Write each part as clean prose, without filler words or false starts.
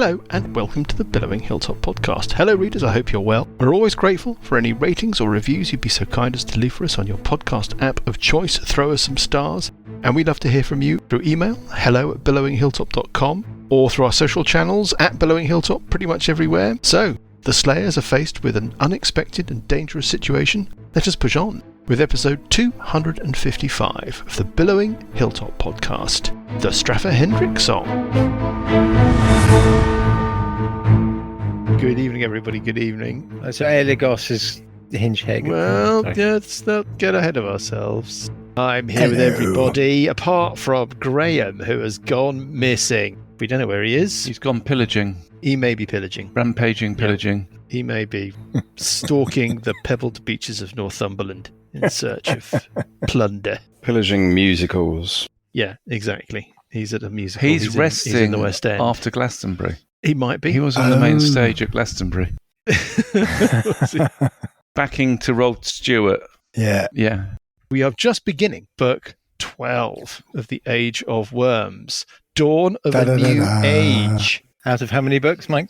Hello and welcome to the Billowing Hilltop podcast. Hello readers, I hope you're well. We're always grateful for any ratings or reviews you'd be so kind as to leave for us on your podcast app of choice. Throw us some stars, and we'd love to hear from you through email, hello@billowinghilltop.com, or through our social channels at Billowing Hilltop, pretty much everywhere. So, the Slayers are faced with an unexpected and dangerous situation. Let us push on with episode 255 of the Billowing Hilltop podcast, the Straffe Hendrik song. Good evening, everybody. Good evening. So Eligos is Hendrik. Well, let's not get ahead of ourselves. I'm here with everybody, apart from Graham, who has gone missing. We don't know where he is. He's gone pillaging. He may be pillaging. Rampaging, pillaging. Yeah. He may be stalking the pebbled beaches of Northumberland in search of plunder. Pillaging musicals. Yeah, exactly. He's at a musical. He's resting in the West End. After Glastonbury. He might be. He was on the main stage at Glastonbury. Backing to Rod Stewart. Yeah. We are just beginning book 12 of the Age of Worms. Dawn of a New Age. Out of how many books, Mike?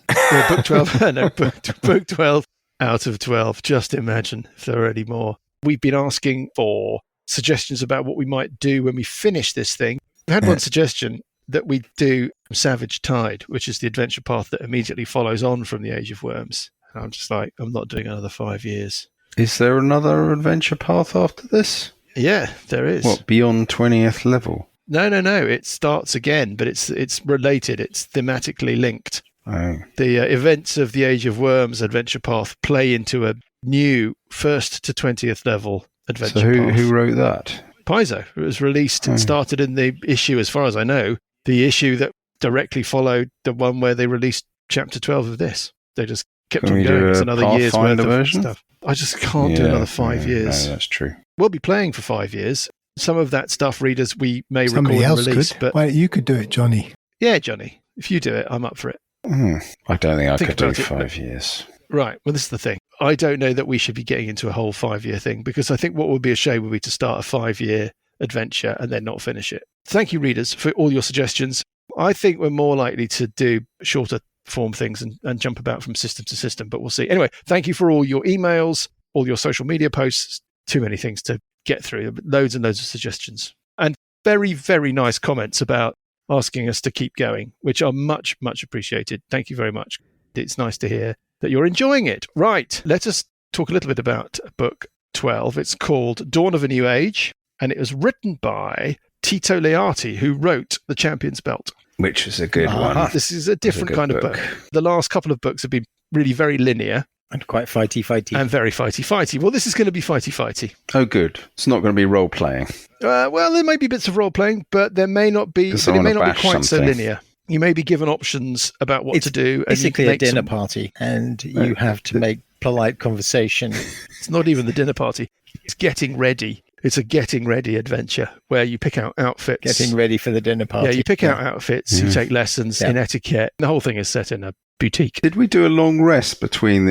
Book 12. No, book 12 out of 12. Just imagine if there are any more. We've been asking for suggestions about what we might do when we finish this thing. We had one suggestion that we do Savage Tide, which is the adventure path that immediately follows on from the Age of Worms. And I'm just like, I'm not doing another 5 years. Is there another adventure path after this? Yeah, there is. What, beyond 20th level? No. It starts again, but it's related. It's thematically linked. Oh. The events of the Age of Worms adventure path play into a new 1st to 20th level adventure path. Who wrote that? Paizo. It was released and started in the issue, as far as I know, the issue that directly followed the one where they released chapter 12 of this. They just kept on going. It's another year's worth of stuff. I just can't do another 5 years. No, that's true. We'll be playing for 5 years. Some of that stuff, readers, we may Somebody record else and release. could. But Well, you could do it, Johnny. yeah, Johnny, if you do it, I'm up for it. I don't think I Think could do about it, 5 years. Right. Well, this is the thing. I don't know that we should be getting into a whole 5-year thing, because I think what would be a shame would be to start a 5-year adventure and then not finish it. Thank you, readers, for all your suggestions. I think we're more likely to do shorter form things and jump about from system to system, but we'll see. Anyway, thank you for all your emails, all your social media posts. Too many things to get through. Loads and loads of suggestions. And very, very nice comments about asking us to keep going, which are much, much appreciated. Thank you very much. It's nice to hear that you're enjoying it. Right, let us talk a little bit about book 12. It's called Dawn of a New Age, and it was written by Tito Leati, who wrote The Champion's Belt. Which is a good one. This is a different kind of book. The last couple of books have been really very linear. And quite fighty. And very fighty. Well, this is going to be fighty. Oh, good. It's not going to be role-playing. Well, there may be bits of role-playing, but there may not be. But it may not be quite so linear. You may be given options about what to do. It's basically a dinner party, and you have to make polite conversation. It's not even the dinner party. It's getting ready. It's a getting ready adventure where you pick out outfits. Getting ready for the dinner party. Yeah, you pick out outfits, you take lessons in etiquette. The whole thing is set in a boutique. Did we do a long rest between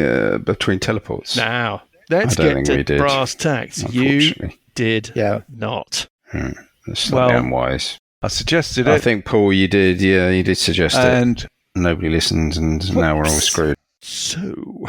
teleports? Now, let's get to brass tacks. You did not. That's not unwise. I suggested it. I think, Paul, you did. Yeah, you did suggest and it. Nobody listened, and now we're all screwed. So,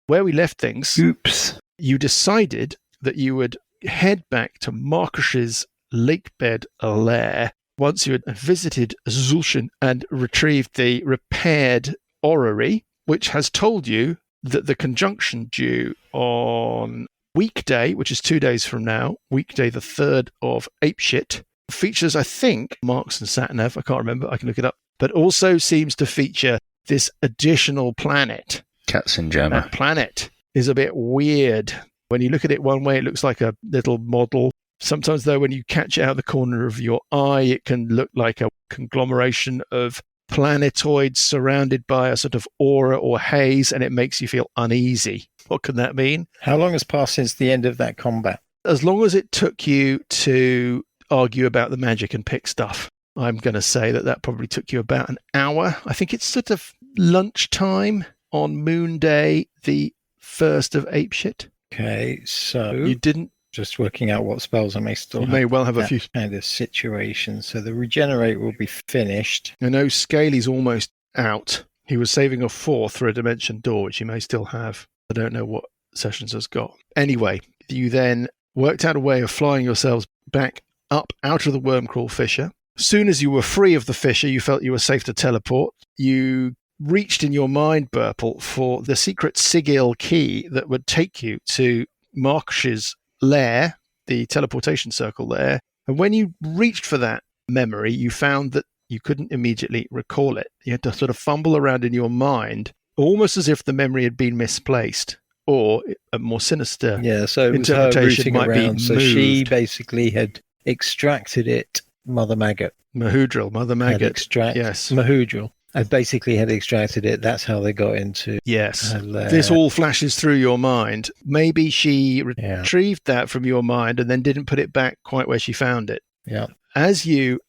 where we left things, oops, you decided that you would head back to Marcus's lakebed lair once you had visited Zulshin and retrieved the repaired orrery, which has told you that the conjunction due on weekday, which is 2 days from now, weekday the 3rd of Apeshit, features, I think, Marks and Satnav, I can't remember, I can look it up, but also seems to feature this additional planet. Katzenjammer. That planet is a bit weird. When you look at it one way, it looks like a little model. Sometimes, though, when you catch it out of the corner of your eye, it can look like a conglomeration of planetoids surrounded by a sort of aura or haze, and it makes you feel uneasy. What can that mean? How long has passed since the end of that combat? As long as it took you to argue about the magic and pick stuff. I'm going to say that probably took you about an hour. I think it's sort of lunchtime on Moon Day, the 1st of Apeshit. Okay, so you didn't just working out what spells I may still have. You may well have a few kind of situation. So the regenerate will be finished. I know Scaly's almost out. He was saving a 4 through a dimension door, which he may still have. I don't know what Sessions has got. Anyway, you then worked out a way of flying yourselves back up out of the Wormcrawl fissure. Soon as you were free of the fissure, you felt you were safe to teleport. You reached in your mind, Burple, for the secret sigil key that would take you to Marksh's lair, the teleportation circle there. And when you reached for that memory, you found that you couldn't immediately recall it. You had to sort of fumble around in your mind, almost as if the memory had been misplaced, or a more sinister so it was her interpretation rooting might around. be So moved. she basically had extracted it, Mother Maggot. Mahudril, Mother Maggot. Yes. Mahudril. I basically had extracted it. That's how they got into Yes. her lair. This all flashes through your mind. Maybe she retrieved that from your mind and then didn't put it back quite where she found it. Yeah. As you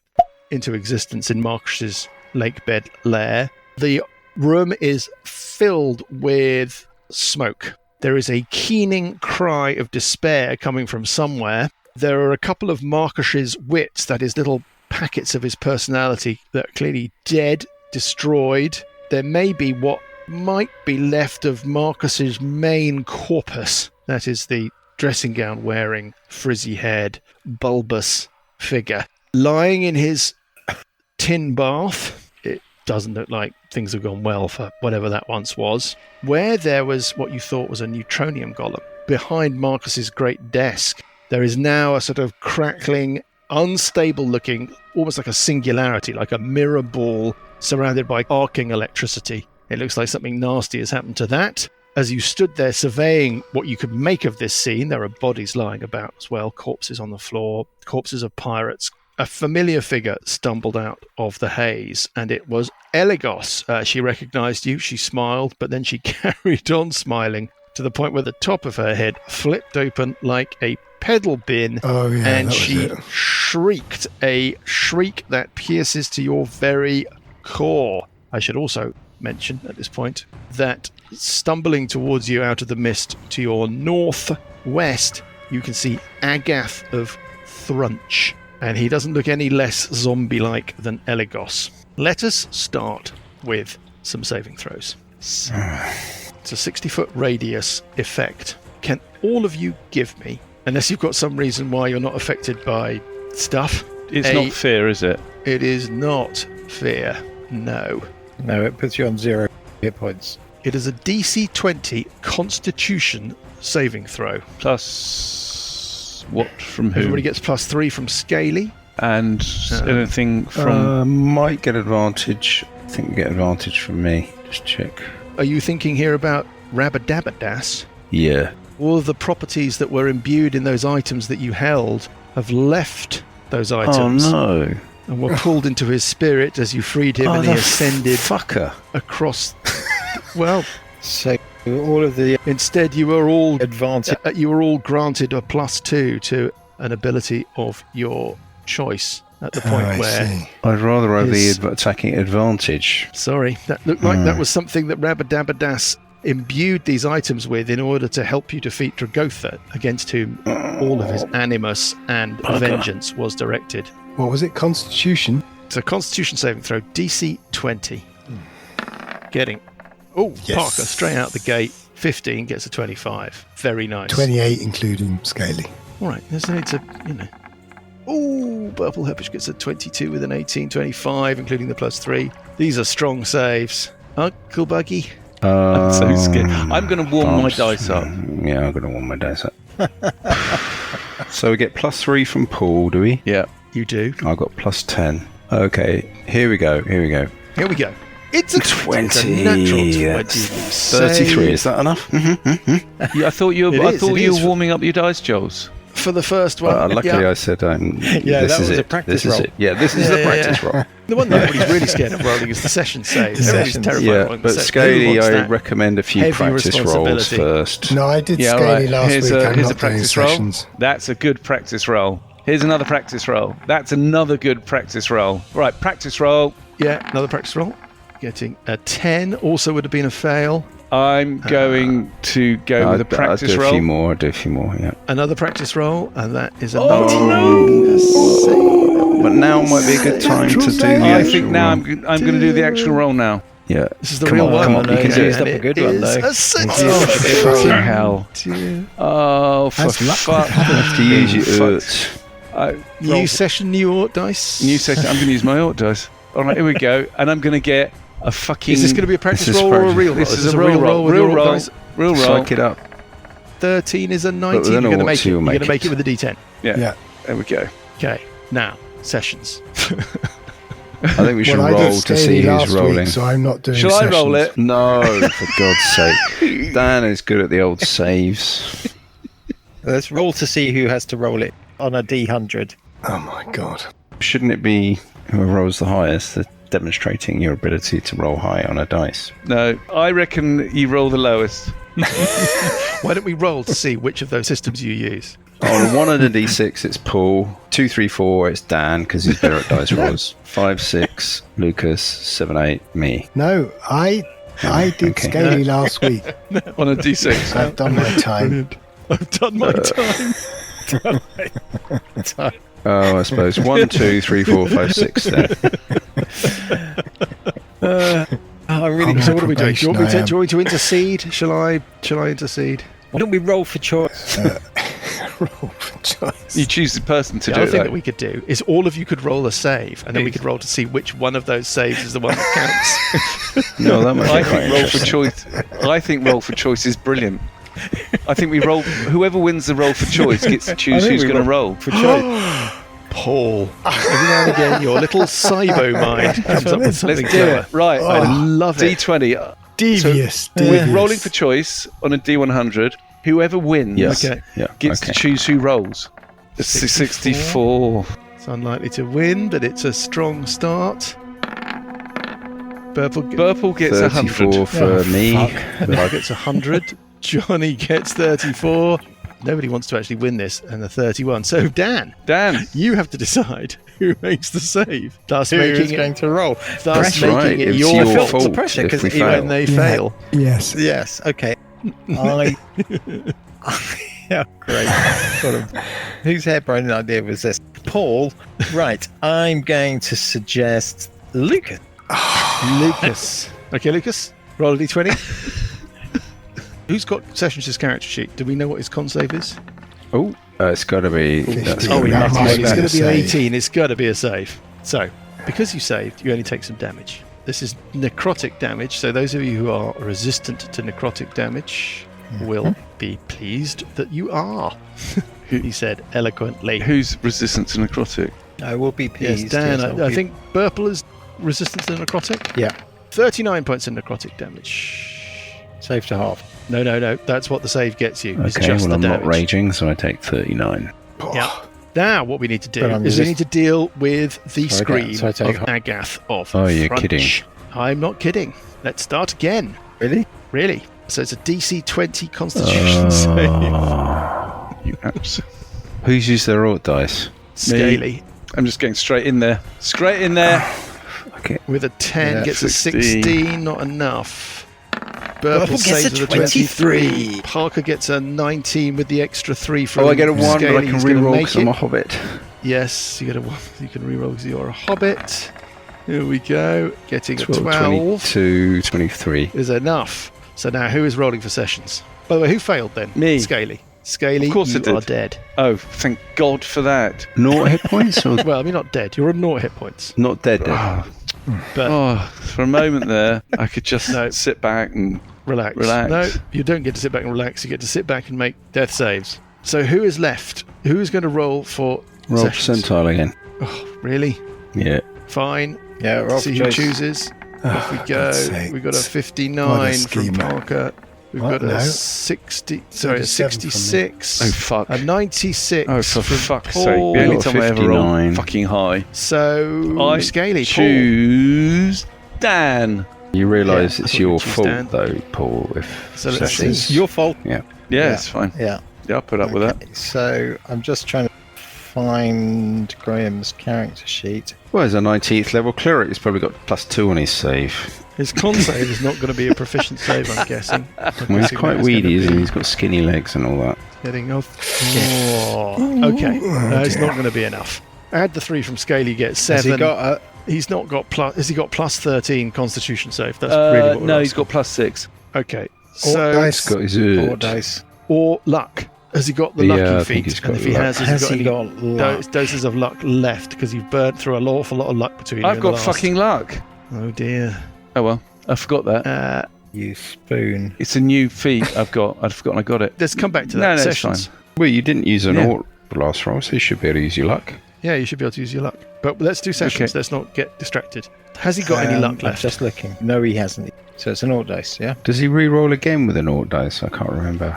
into existence in Marksh's lakebed lair, the room is filled with smoke. There is a keening cry of despair coming from somewhere. There are a couple of Marksh's wits, that is, little packets of his personality, that are clearly dead, destroyed. There may be what might be left of Marcus's main corpus, that is the dressing gown wearing, frizzy haired, bulbous figure, lying in his tin bath. It doesn't look like things have gone well for whatever that once was, where there was what you thought was a neutronium golem. Behind Marcus's great desk, there is now a sort of crackling, unstable looking, almost like a singularity, like a mirror ball surrounded by arcing electricity. It looks like something nasty has happened to that. As you stood there surveying what you could make of this scene, there are bodies lying about as well, corpses on the floor, corpses of pirates. A familiar figure stumbled out of the haze, and it was Eligos. She recognized you, she smiled, but then she carried on smiling to the point where the top of her head flipped open like a pedal bin, and she shrieked a shriek that pierces to your very core. I should also mention at this point that stumbling towards you out of the mist to your northwest, you can see Agath of Thrunch, and he doesn't look any less zombie-like than Eligos. Let us start with some saving throws. It's a 60-foot radius effect. Can all of you give me, unless you've got some reason why you're not affected by stuff? It's not fear, is it? It is not fear. No. No, it puts you on 0 hit points. It is a DC 20 Constitution saving throw. Plus what from who? Everybody gets +3 from Scaly. And anything from... might get advantage. I think we get advantage from me. Just check. Are you thinking here about Rabadabadas? Yeah. All of the properties that were imbued in those items that you held have left those items. Oh, no. And were pulled into his spirit as you freed him, and he ascended fucker across... Well... So all of the... Instead, you were all... advantage. You were all granted a +2 to an ability of your choice at the point where... I'd rather have the attacking advantage. Sorry, that looked like that was something that Rabadabadas imbued these items with in order to help you defeat Dragotha, against whom all of his animus and vengeance was directed. What was it? Constitution? It's a Constitution saving throw, DC 20. Getting... Oh, Yes. Parker, straight out the gate. 15 gets a 25. Very nice. 28 including Scaly. All right, there's no need to, Oh, Purple Herpish gets a 22 with an 18, 25, including the +3. These are strong saves. Uncle Buggy? I'm so scared. I'm going to warm my dice up. Yeah, I'm going to warm my dice up. So we get +3 from Paul, do we? Yeah. You do. I got +10. Okay, here we go. Here we go. It's a 20. It's a natural 20. 33, is that enough? Yeah, I thought you It is. were warming up your dice, Jules. For the first one. Luckily, I said, Yeah, this that is was a it. practice This is roll. it. Yeah, this is the practice roll. The one that everybody's really scared of rolling is the session save. The Everybody's sessions. terrified Yeah, of rolling but the Scaly, Who wants I that? recommend a few Heavy practice rolls responsibility. first. No, I did Yeah, Scaly right. last Here's week. I'm a not doing practice roll. sessions. That's a good practice roll. Here's another practice roll. That's another good practice roll. Right, practice roll. Yeah, another practice roll. Getting a 10 also would have been a fail. I'm going to go with a practice I'll do roll. I'll do a few more, yeah. Another practice roll, and that is a But now might be a good time to do the I actual think now roll. I'm going to do the actual roll now. Yeah. This is the Come real on, one. come on, you can do it. Up a good one, though. A six. Fucking hell. Dear. Oh, for That's luck. fuck. You have to use your urts. New session, new Ort dice. New session. I'm going to use my Ort dice. All right, here we go. And I'm going to get a fucking... Is this going to be a practice This is roll or a practice. real roll? This is a real roll. with Real your roll. dice? Real roll. Psych it up. 13 is a 19. with You're an going to Ort, make it. you'll You're make going to make it. it with a D10. Yeah. There we go. Okay. Now, sessions. I think we should Well, I roll did to see Scaly who's last rolling. week, so I'm not doing Shall I roll sessions. it? No, for God's sake. Dan is good at the old saves. Let's roll to see who has to roll it on a D100. Oh my god. Shouldn't it be whoever rolls the highest, demonstrating your ability to roll high on a dice? No, I reckon you roll the lowest. Why don't we roll to see which of those systems you use? On 1 of the d6, it's Paul. 2, 3, 4, it's Dan, because he's better at dice rolls. 5, 6, Lucas. 7, 8, me. No, I did okay. Scaly last week. On a D6. I've done my time. I've done my time. Oh, I suppose. 1, 2, 3, 4, 5, 6 then. So what are we doing? Do you want me Probation, to intercede? Shall I intercede? Why don't we roll for choice? Roll for choice. You choose the person to The do other it. thing though. that we could do is all of you could roll a save, and then we could roll to see which one of those saves is the one that counts. No, that might I be quite think roll for interesting. choice. I think roll for choice is brilliant. I think we roll. Whoever wins the roll for choice gets to choose who's going to roll. For choice. Paul. Every now and again, your little cybo mind comes up with something Let's do clever. it. Right. I love it. D20. Devious. We're devious. rolling for choice on a D100. Whoever wins Yes. Okay. Yeah. gets okay. to choose who rolls. 64. It's unlikely to win, but it's a strong start. Burple gets 34 100. for me. Nick gets 100. Johnny gets 34. Nobody wants to actually win this, and a 31. So, Dan, Dan. you have to decide who makes the save. Thus Who is making going it, to roll? thus That's right, making it it's your your fault fault the pressure, if 'cause we even when fail. they Yeah. fail. Yes. Yes, okay. Yeah, great. Whose harebrained idea was this? Paul, right, I'm going to suggest Lucas. Lucas. Okay, Lucas, roll a d20. Who's got Sessions' character sheet? Do we know what his con save is? Oh, it's got to be. That's Oh, gotta be that It's might nice. be going to be an save. 18. It's got to be a save. So, because you saved, you only take some damage. This is necrotic damage. So, those of you who are resistant to necrotic damage will be pleased that you are. He said eloquently. Who's resistant to necrotic? I will be Yes, pleased. Dan. yes, I'll I be- think Burple is resistant to necrotic. Yeah, 39 points of necrotic damage. save to half. No. That's what the save gets you. It's Okay, just well, the I'm damage. not raging, so I take 39. Yeah. Now, what we need to do But I'm is we resist- need to deal with the So I scream get- so I take of half. Agath of Oh, you're Crunch. kidding. I'm not kidding. Let's start again. Really? Really? So it's a DC 20 Constitution save. You abs- Who's used their alt dice? Scaly. I'm just going straight in there. Straight in there. Okay. With a 10 Yeah, gets a 16. 16, not enough. Burple Burple gets saves a with a 23. 23. Parker gets a 19 with the extra 3 from Oh, I get a 1, but I Scaly. can He's gonna reroll make because I'm a it. hobbit. Yes, you get a 1. You can reroll because you're a hobbit. Here we go. Getting a 12, 12 22, 23. is enough. So now who is rolling for Sessions? By the way, who failed then? Me. Scaly. Scaly, Of course you I did. are dead. Oh, thank God for that. Naught hit points or Well, I mean, not dead. You're on 0 hit points. not dead? But Oh, for a moment there, I could just No. sit back and relax. Relax. No, you don't get to sit back and relax. You get to sit back and make death saves. So who is left? Who is going to roll for Roll Sessions? percentile again. Oh, really? Yeah. Fine. Yeah, roll See for who choice. chooses. Off we Oh, go. God's sakes. We've got a What 59 a from schemer. Parker. We've What? got a No. 60. Sorry, a 37 from me. 66. oh fuck. A 96. Oh, for from fuck's Paul. sake! The only Got time I ever roll 59. fucking high. So I Scaly. Paul. choose Dan. You realise Yeah, I it's thought your you'd choose fault, Dan. though, Paul, if So let's see. It's your fault. Yeah, Yeah. it's fine. Yeah. Yeah, I'll put up with that. Okay, so I'm just trying to find Graham's character sheet. Well, as a 19th level cleric, he's probably got +2 on his save. His con save is not going to be a proficient save, I'm guessing. Well, he's quite weedy, isn't he? He's got skinny legs and all that. Getting off. Oh, okay. No, it's not going to be enough. Add the 3 from Scaly, you get 7. Has he got He's not got plus. Has he got plus 13 Constitution save? That's really what we're No, he's asking. got +6. Okay. Or So dice. Got his Or Urd. dice. or luck. Has he got the Yeah, I lucky think feat? he's got And if he luck. has Has he he got got any luck? doses of luck left? Because you've burnt through an awful lot of luck between you. I've and got the last. fucking luck. Oh dear. Oh well, I forgot that. You spoon. It's a new feat I've got. I'd forgotten I got it. Let's come back to No, that. no, it's Sessions. fine. Well, you didn't use an Yeah. Ort last roll, so you should be able to use your luck. Yeah, you should be able to use your luck. But let's do sessions. Okay. Let's not get distracted. Has he got any luck I'm left? just looking. No, he hasn't. So it's an Ort dice, yeah? Does he re-roll again with an Ort dice? I can't remember.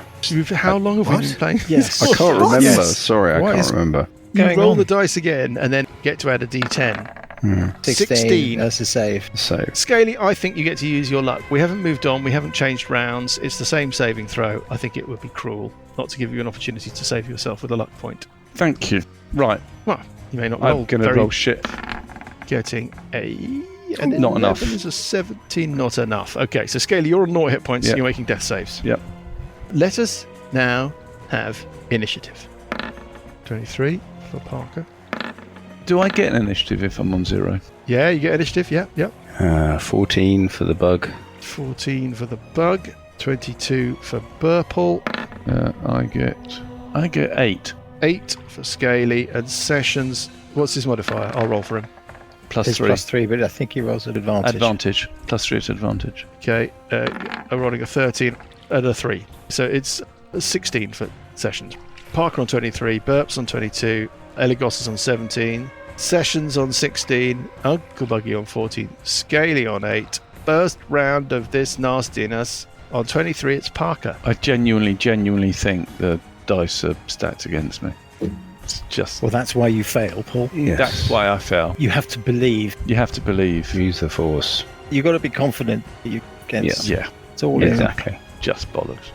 How long have we been playing? Yes. I can't remember. Yes. Sorry, I What can't is- remember. You going roll on? the dice again and then get to add a d10. 16. That's a save. So, Scaly, I think you get to use your luck. We haven't moved on. We haven't changed rounds. It's the same saving throw. I think it would be cruel not to give you an opportunity to save yourself with a luck point. Thank you. Right, Well, you may not roll. I'm going to very- roll shit. Getting an Not 11 enough. is a 17, not enough. Okay, so Scaly, you're on 0 hit points Yeah. and you're making death saves. Yep. Let us now have initiative. 23 for Parker. Do I get an initiative if I'm on 0? Yeah, you get initiative. Yep. 14 for the bug. 14 for the bug. 22 for Burple. I get 8. 8 for Scaly. And Sessions, what's his modifier? I'll roll for him. It's +3. +3, but I think he rolls at advantage. Advantage. +3 is advantage. Okay, I'm rolling a 13 and a 3. So it's a 16 for Sessions. Parker on 23, Burps on 22, Eligos is on 17, Sessions on 16, Uncle Buggy on 14, Scaly on 8. First round of this nastiness. On 23, it's Parker. I genuinely think the dice are stacked against me. It's just... Well, that's why you fail, Paul. Yes. That's why I fell. You have to believe. You have to believe. Use the force. You've got to be confident that you can. Yeah, It's all in. Exactly. just bollocks.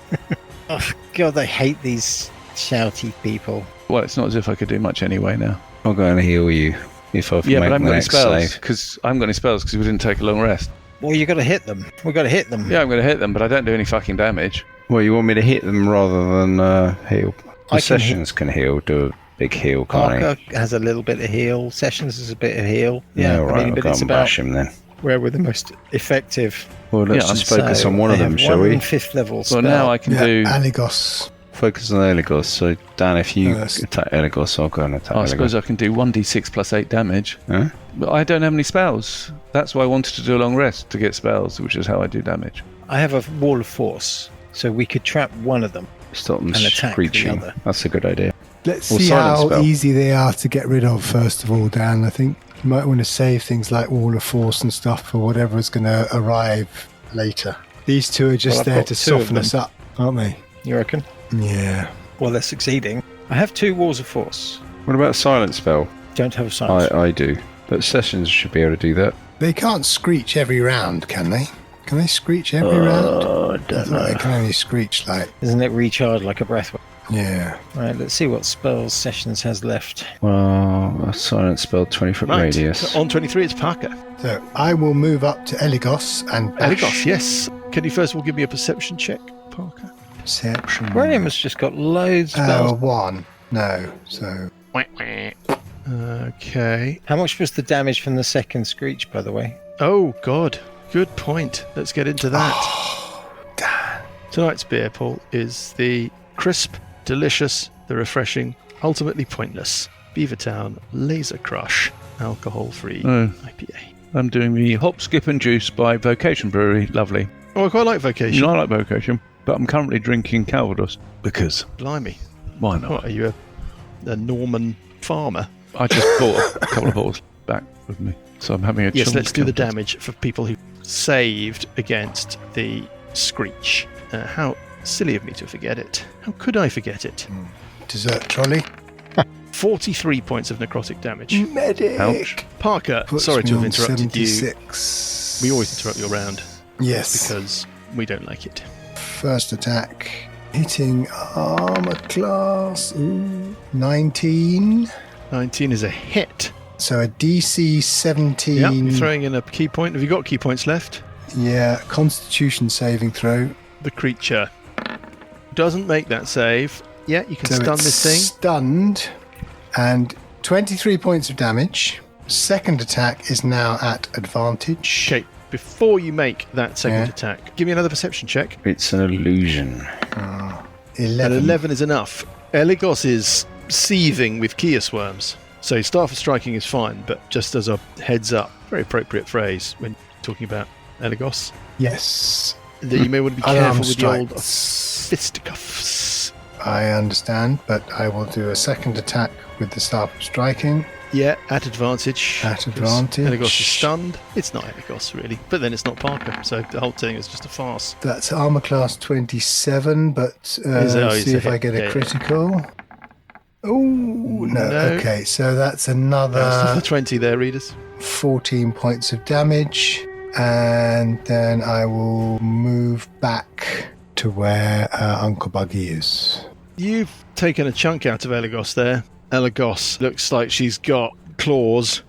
Oh, God, I hate these shouty people. Well, it's not as if I could do much anyway now. I'll go and heal you if I can Yeah, make but I haven't the got any next spells save. because I haven't got any spells because we didn't take a long rest. Well, you got to hit them. We've got to hit them. Yeah, I'm going to hit them, but I don't do any fucking damage. Well, you want me to hit them rather than heal? I The can Sessions can heal, do a big heal, can't Parker has a little bit of heal. Sessions has a bit of heal. he? Yeah, all right, I mean, I'll but go it's and about bash him then. where we're the most effective. Well, let's Yeah, just focus So on one I of them, have shall one we? 5th level spell. Well, now I can Yeah, do... Aligos. Focus on Eligos. So, Dan, if you First. attack Eligos, I'll go and attack I suppose Eligos. I can do 1d6 plus 8 damage. Huh? But I don't have any spells. That's why I wanted to do a long rest, to get spells, which is how I do damage. I have a wall of force, so we could trap one of them. Stop them And attack the screeching. other. That's a good idea. Let's Or see silence how spell. easy they are to get rid of, first of all, Dan. I think you might want to save things like Wall of Force and stuff for whatever's going to arrive later. These two are just Well, I've there got to 2 of soften them. us up, aren't they? You reckon? Yeah. Well, they're succeeding. I have 2 walls of force. What about silent spell? Don't have a silence. I do. But Sessions should be able to do that. They can't screech every round, can they? Can they screech every round? I thought they can only screech like... Isn't it recharged like a breath weapon? Yeah. Right, let's see what spells Sessions has left. Well, a silent spell, 20-foot Right. radius. On 23, it's Parker. So I will move up to Eligos and bash. Eligos, yes. Can you first of all give me a perception check, Parker? Perception. Graham has just got loads of spells. 1. No. So Okay. How much was the damage from the second screech, by the way? Oh, God. Good point. Let's get into that. Tonight's beer, Paul, is the crisp, delicious, the refreshing, ultimately pointless Beavertown Laser Crush alcohol-free Oh. IPA. I'm doing the Hop, Skip and Juice by Vocation Brewery. Lovely. Oh, I quite like Vocation. You know, I like Vocation, but I'm currently drinking Calvados because Blimey. why not? What, are you a Norman farmer? I just bought a couple of bottles back with me, so I'm having a Yes, chilled let's do the Calvados. damage for people who saved against the Screech. How silly of me to forget it. How could I forget it? dessert trolley. 43 points of necrotic damage. Medic. Ouch. Parker, Puts sorry me to have on interrupted you. 76. We always interrupt your round Yes. because we don't like it. First attack. Hitting armor class. 19. 19 is a hit. So a DC 17. Yeah, you're throwing in a key point. Have you got key points left? Yeah, Constitution saving throw. The creature doesn't make that save. Yeah, you can So stun it's this thing. Stunned, and 23 points of damage. second attack is now at advantage. Okay, before you make that second attack, give me another perception check. It's an illusion. 11. And 11 is enough. Eligos is seething with Kia swarms. So Staff of Striking is fine, but just as a heads up, very appropriate phrase when talking about Eligos, Yes. that you may want to be Alarm careful with the old strikes. fisticuffs. I understand, but I will do a second attack with the Staff of Striking. Yeah, at advantage. At 'cause advantage. Eligos is stunned. It's not Eligos, really. But then it's not Parker, so the whole thing is just a farce. That's armor class 27, but it's see a if I hit, get a yeah. critical. Oh, no. Okay, so that's another That's the 20 there, readers. 14 points of damage. And then I will move back to where Uncle Buggy is. You've taken a chunk out of Eligos there. Eligos looks like she's got claws.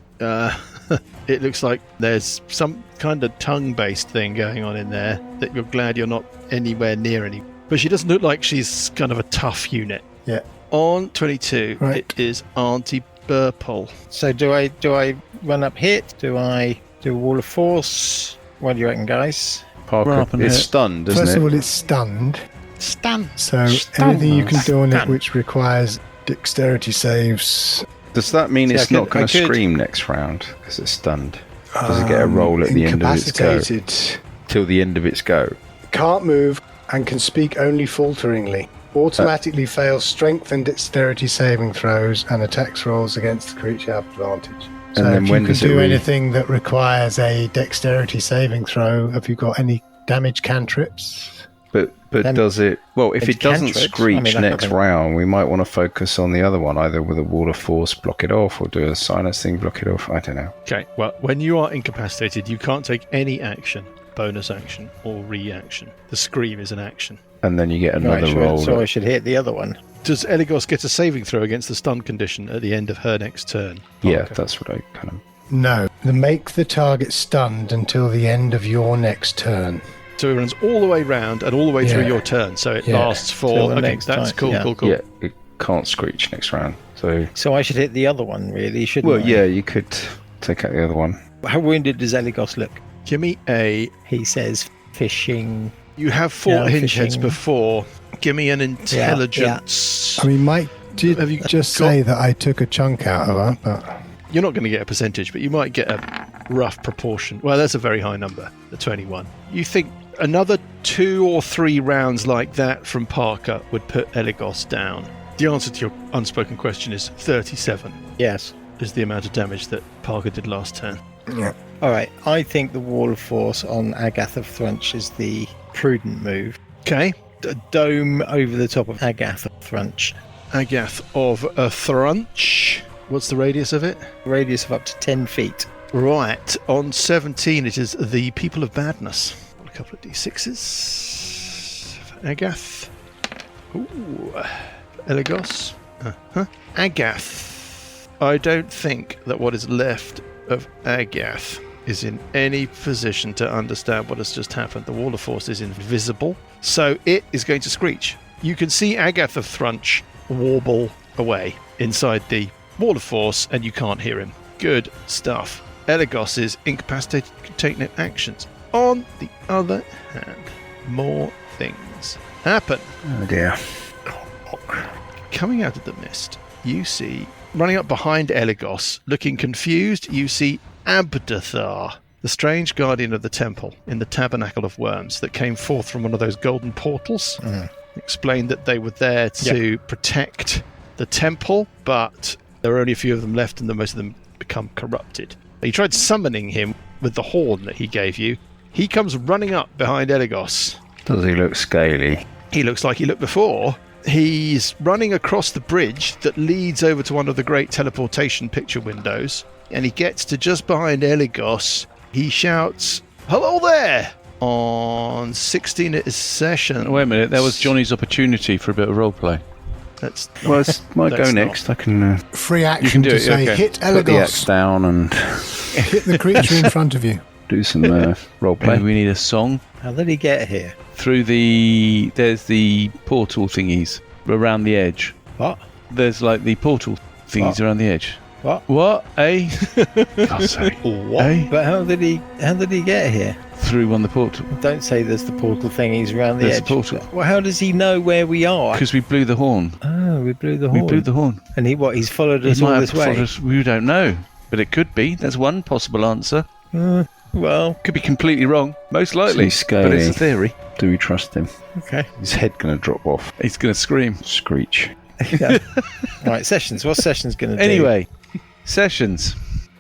It looks like there's some kind of tongue-based thing going on in there that you're glad you're not anywhere near any. But she doesn't look like she's kind of a tough unit. Yeah. On 22, Right. it is Auntie Burple. So do I run up hit? Do I do a wall of force? What do you reckon, guys? Parker, Run up and it's hit. stunned, First isn't of it? all, it's stunned. Stan. So Stunned. anything you can do on it Stunned. which requires dexterity saves. Does that mean See, it's I could- not going I to could- scream next round because it's stunned? Does it get a roll at the end of its go? Incapacitated. Till the end of its go? Can't move and can speak only falteringly. Automatically fails strength and dexterity saving throws and attacks rolls against the creature have advantage. So And then if when you can does it do re- anything that requires a dexterity saving throw, have you got any damage cantrips? But Then- does it... Well, if It's it doesn't cantrips. screech I mean, that next doesn't- round, we might want to focus on the other one, either with a wall of force, block it off, or do a silence thing, block it off. I don't know. Okay, well, when you are incapacitated, you can't take any action, bonus action, or reaction. The scream is an action. And then you get another Right, roll. so I should hit the other one. Does Eligos get a saving throw against the stun condition at the end of her next turn? Yeah, Okay. that's what I kind of... No. Make the target stunned until the end of your next turn. So it runs all the way round and all the way through Yeah. your turn. So it Yeah. lasts Till for... the Okay, next that's time, cool, cool. Yeah, it can't screech next round. So... So I should hit the other one, really, shouldn't Well, I? yeah, you could take out the other one. How wounded does Eligos look? Give me a... He says fishing. You have fought Yeah, hinge heads fishing. before. Give me an intelligence. I mean, Mike did Have you just got- say that I took a chunk out of her, but You're not going to get a percentage, but you might get a rough proportion. Well, that's a very high number, the 21. You think another 2 or 3 rounds like that from Parker would put Eligos down? The answer to your unspoken question is 37 Yes. is the amount of damage that Parker did last turn. All right. I think the wall of force on Agath of Thrunch is the prudent move. Okay, A dome over the top of Agath of Thrunch. Agath of a Thrunch. What's the radius of it? Radius of up to 10 feet. Right, on 17 it is the People of Badness. A couple of d6s for Agath. Ooh, Eligos. Agath. I don't think that what is left of Agath is in any position to understand what has just happened. The wall of force is invisible, so it is going to screech. You can see Agath of Thrunch warble away inside the wall of force, and you can't hear him. Good stuff. Eligos is incapacitated, can take no actions. On the other hand, more things happen. Oh dear. Coming out of the mist, you see, running up behind Eligos, looking confused, you see Abdathar, the strange guardian of the temple in the Tabernacle of Worms that came forth from one of those golden portals. Explained that they were there to protect the temple, but there are only a few of them left and most of them become corrupted. You tried summoning him with the horn that he gave you. He comes running up behind Eligos. Does he look scaly? He looks like he looked before. He's running across the bridge that leads over to one of the great teleportation picture windows, and he gets to just behind Eligos. He shouts, "Hello there!" On 16 it is session. Wait a minute, that was Johnny's opportunity for a bit of roleplay. That's Well, it's my That's go not- next. I can free action You can do to it, say okay. hit put the axe Eligos, down and hit the creature in front of you. do some Maybe roleplay. we need a song. How did he get here? Through there's the portal thingies around the edge. What? There's like the portal thingies What? around the edge. What? Eh? God's sake. What? Eh? But how did he get here? Through on the portal. Don't say there's the portal thing. He's around the There's edge. the portal. Well, how does he know where we are? Because we blew the horn. Oh, we blew the horn. We blew the horn. And he's followed us He might all have this way. followed us. We don't know. But it could be. That's one possible answer. Well, Could be completely wrong. Most likely. He's But it's a scaly. theory. Do we trust him? okay. His head going to drop off. He's going to scream. Screech. Yeah. Right, Sessions. What's Sessions going to do? Anyway, Sessions.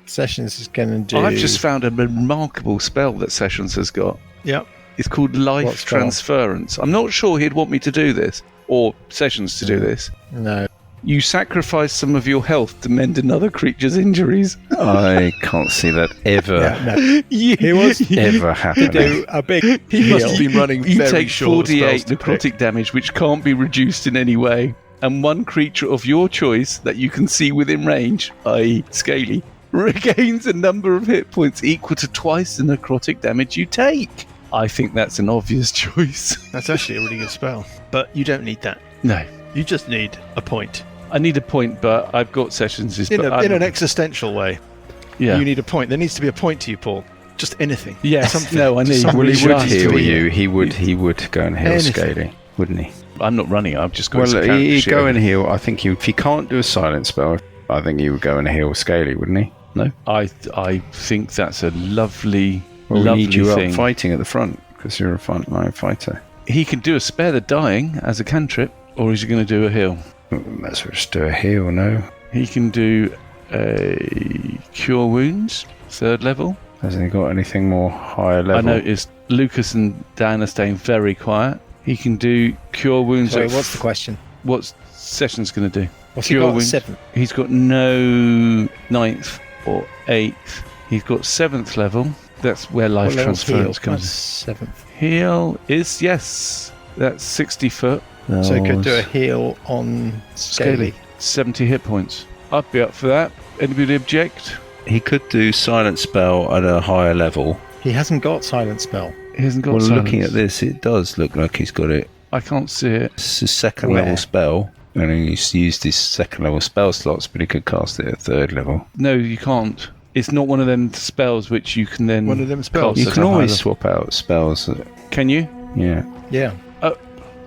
Sessions is going to do... I've just found a remarkable spell that Sessions has got. Yep. It's called What Life spell? Transference. I'm not sure he'd want me to do this, or Sessions to do this. No. You sacrifice some of your health to mend another creature's injuries. I can't see that ever, No. He wants to ever happening. do a big He must heal. have been running You very take short 48 spells to pick. necrotic damage, which can't be reduced in any way. And one creature of your choice that you can see within range, i.e. Scaly, regains a number of hit points equal to twice the necrotic damage you take. I think that's an obvious choice. That's actually a really good spell. But you don't need that. No. You just need a point. I need a point, but I've got Sessions'. In but an existential way. yeah. You need a point. There needs to be a point to you, Paul. Just anything. Yes. Something. No, I need. Something Well, he really would just heal to you. He would go and heal Anything. Scaly, wouldn't he? I'm not running. I've just got. Well, his character he'd sheet go open. and heal. I think if he can't do a silent spell, I think he would go and heal Scaly, wouldn't he? No. I think that's a lovely, Well, we lovely need you thing. up fighting at the front because you're a frontline fighter. He can do a spare the dying as a cantrip, or is he going to do a heal? Let's just do a heal, no? He can do a cure wounds, 3rd level. Hasn't he got anything more higher level? I noticed Lucas and Dan are staying very quiet. He can do cure wounds. Sorry, at what's the question? What's Sessions going to do? What's he Cure got? wounds. 7. He's got no 9th or 8th. He's got 7th level. That's where life What level's transference heal? comes. That's 7th. Heal is, yes, that's 60 foot. So he could do a heal on Scaly. 70 hit points. I'd be up for that. Anybody object? He could do silent spell at a higher level. He hasn't got Silent Spell. He hasn't got Well, silence. looking at this, it does look like he's got it. I can't see it. It's a second Where? level spell, and he's used his second level spell slots, but he could cast it at 3rd level. No, you can't. It's not one of them spells which you can then. One of them spells. cast You at can a higher always level. swap out spells. Can you? Yeah. Yeah.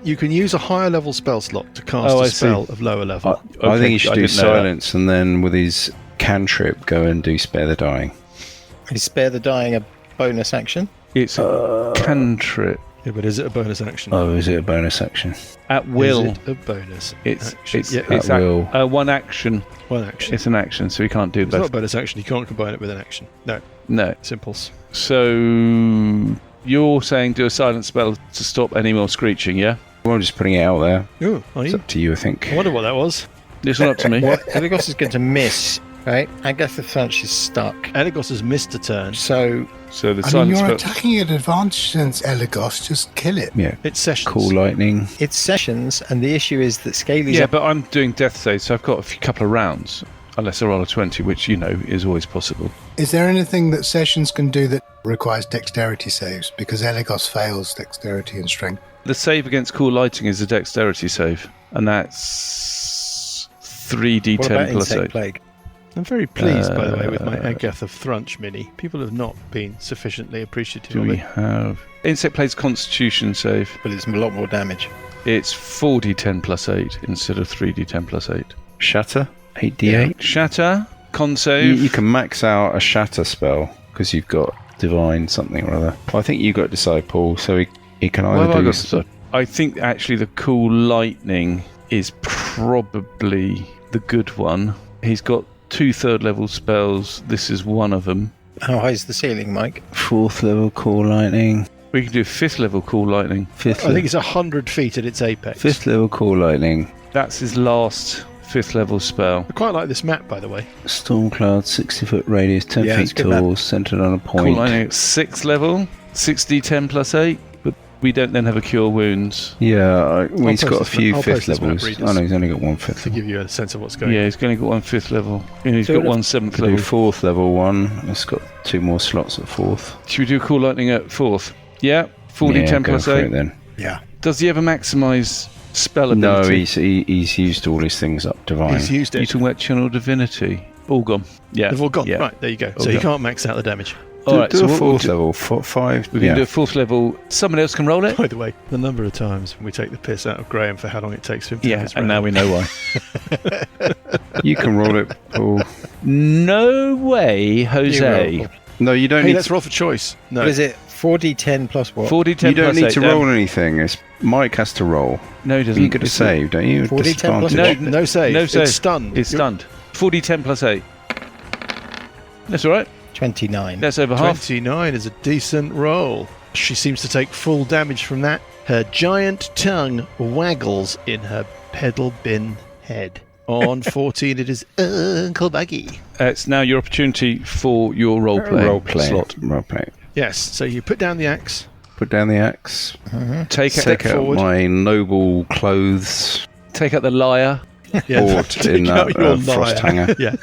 You can use a higher level spell slot to cast Oh, a I see. spell of lower I, level. I Okay, think he should I do didn't know that. silence, and then with his cantrip, go and do spare the dying. Is Spare the Dying a bonus action? It's a cantrip Yeah, but is it a bonus action? Oh, is it a bonus action? at will. Is it a bonus It's action? it's Yeah, it's At will. one action. one action. It's an action, so we can't do It's not a both. bonus action. You can't combine it with an action. No, No. simples. So you're saying do a silent spell to stop any more screeching, yeah? Well, I'm just putting it out there. Ooh, are It's you? up to you, I think. I wonder what that was. It's not up to me. What? Eligos is going to miss, right? Agatha Thunch is stuck. Eligos has missed a turn. So So the I mean, silent you're spell. attacking at advantage since Eligos. Just kill it. Yeah. It's sessions. Cool lightning. it's Sessions, and the issue is that Scaly's Yeah, up. but I'm doing death saves, so I've got a couple of rounds. Unless I roll a 20, which, you know, is always possible. Is there anything that Sessions can do that requires dexterity saves? Because Eligos fails dexterity and strength. The save against cool lighting is a dexterity save, and that's 3d10 What about plus Insect 8. Plague? I'm very pleased, by the way, with my Agatha Thrunch mini. People have not been sufficiently appreciative Do of we it. have... Insect plays constitution save. But it's a lot more damage. It's 4d10 plus 8 instead of 3d10 plus 8. Shatter. 8d8. Shatter, con You, save. you can max out a shatter spell because you've got divine something or other. I think you got disciple, so he can What have either I do. got to say? I think actually the cool lightning is probably the good one. He's got 2 3rd level spells. This is one of them. How high is the ceiling, Mike? 4th level cool lightning. We can do 5th level cool lightning. 5th. I think it's 100 feet at its apex. 5th level cool lightning. That's his last 5th level spell. I quite like this map, by the way. Storm cloud, 60-foot radius, 10 Yeah, it's feet good map. tall, centered on a Cool point. lightning at 6th level, 6d10 plus 8. But we don't then have a cure wounds. Yeah, well, he's post got a this few map- I'll 5th post this map, levels. readers. Oh no, he's only got one 5th To level. give you a sense of what's going Yeah, on. he's only got one 5th level. And he's So got if- one 7th Could do level. 4th level one. It's got 2 more slots at 4th. Should we do cool lightning at 4th? Yeah, 4d10 Yeah, go plus for 8. it then. Yeah. Does he ever maximise spell No, ability? he's used all his things up divine. He's used You it. talking about channel divinity? All gone. Yeah. They've all gone. Yeah. Right, there you go. All So you gone. can't max out the damage. All right, do so a what we'll fourth do- level, 5. We're going to do a 4th level. Someone else can roll it? By the way, the number of times we take the piss out of Graham for how long it takes for him to have Yeah, his and round. now we know why. You can roll it, Paul. No way, You Jose. roll. No, you don't Hey, need. let's roll for choice. No. What is it? 4d10 plus what? 4d10 You don't plus need 8, to roll anything. It's Mike has to roll. No, he doesn't. You got to It's- save, don't you? 4d10 plus Disadvantage. No, No save. No save. It's stunned. It's stunned. 4d10 plus 8. That's all right. 29. That's over half. 29 is a decent roll. She seems to take full damage from that. Her giant tongue waggles in her pedal bin head. On 14, it is Uncle Buggy. It's now your opportunity for your role play slot. Role play. Yes, so you put down the axe. Put down the axe. Take Take out forward. my noble clothes. out the lyre. Bought in out that your frost lyre. hanger. Yeah.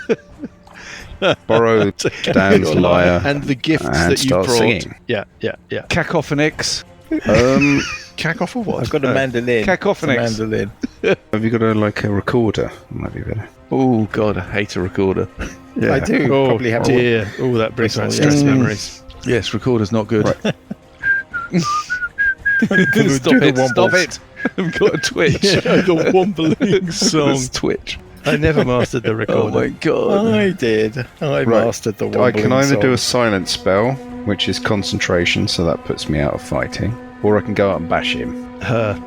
Borrow Dan's Your lyre. and the gifts and that you start brought. singing. Yeah. Cacophonix. Cack off or what? I've got a mandolin. Cacophonix. It's a mandolin. Have you got a recorder? Might be better. Oh, God, I hate a recorder. Yeah. I do Oh, probably have one. dear. Oh, that brings back Oh, stress yeah. memories. Yes, recorder's not good. Right. Stop Do the it. Stop wombles. it. I've got a twitch. the wombling song. It's twitch. I never mastered the Oh, recorder. my God. I did. I Right. mastered the I can wobbling either do a song. silent spell, which is concentration, so that puts me out of fighting, or I can go out and bash him. Her.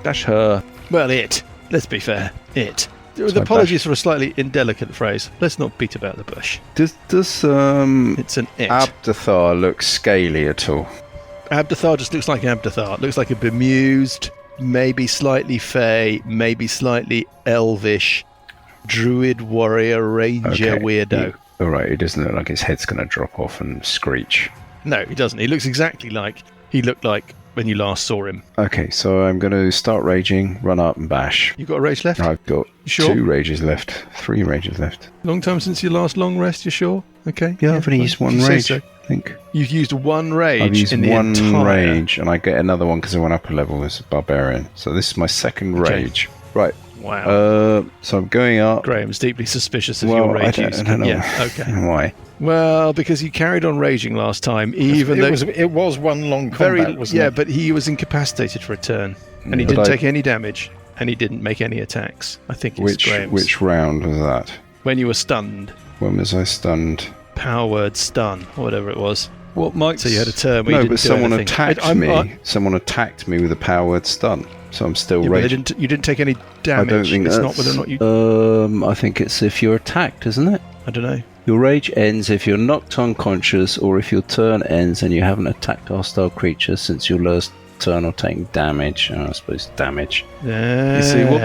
Dash her. Well, it. Let's be fair. It. So With apologies for a slightly indelicate phrase. Let's not beat about the bush. Does It's an it. Abdathar look scaly at all? Abdathar just looks like Abdathar. It looks like a bemused, maybe slightly fey, maybe slightly elvish, druid warrior ranger weirdo. All right, it doesn't look like his head's going to drop off and screech. No, he doesn't. He looks exactly like he looked like when you last saw him. Okay, so I'm going to start raging, run up and bash. You got a rage left? I've got Sure. 2 rages left, 3 rages left. Long time since your last long rest, you sure? Okay. Yeah, I've only fine. used 1 If you say rage, so. I think. You've used 1 rage I've used in the 1 entire... rage, and I get another one because I went up a level as a barbarian. So this is my 2nd Okay. rage. Right, Wow. so I'm going up. Graham's deeply suspicious of Well, your I rage don't, use. I don't know Yeah, okay. why. Well, because you carried on raging last time, even though... It was one long combat, wasn't yeah, it? but he was incapacitated for a turn, and he But didn't I- take any damage, and he didn't make any attacks. I think it's Graham's. Which round was that? When you were stunned, When was I stunned? power word stun, or whatever it was. What, Mike? So you had a turn where you No, didn't but do someone anything. attacked me. Someone attacked me with a powered stun, so I'm still Yeah, but raging. you didn't take any damage. I don't think it's that's... not whether or not you... I think it's if you're attacked, isn't it? I don't know. Your rage ends if you're knocked unconscious, or if your turn ends and you haven't attacked hostile creatures since your last turn or taking damage. I suppose damage. You see, what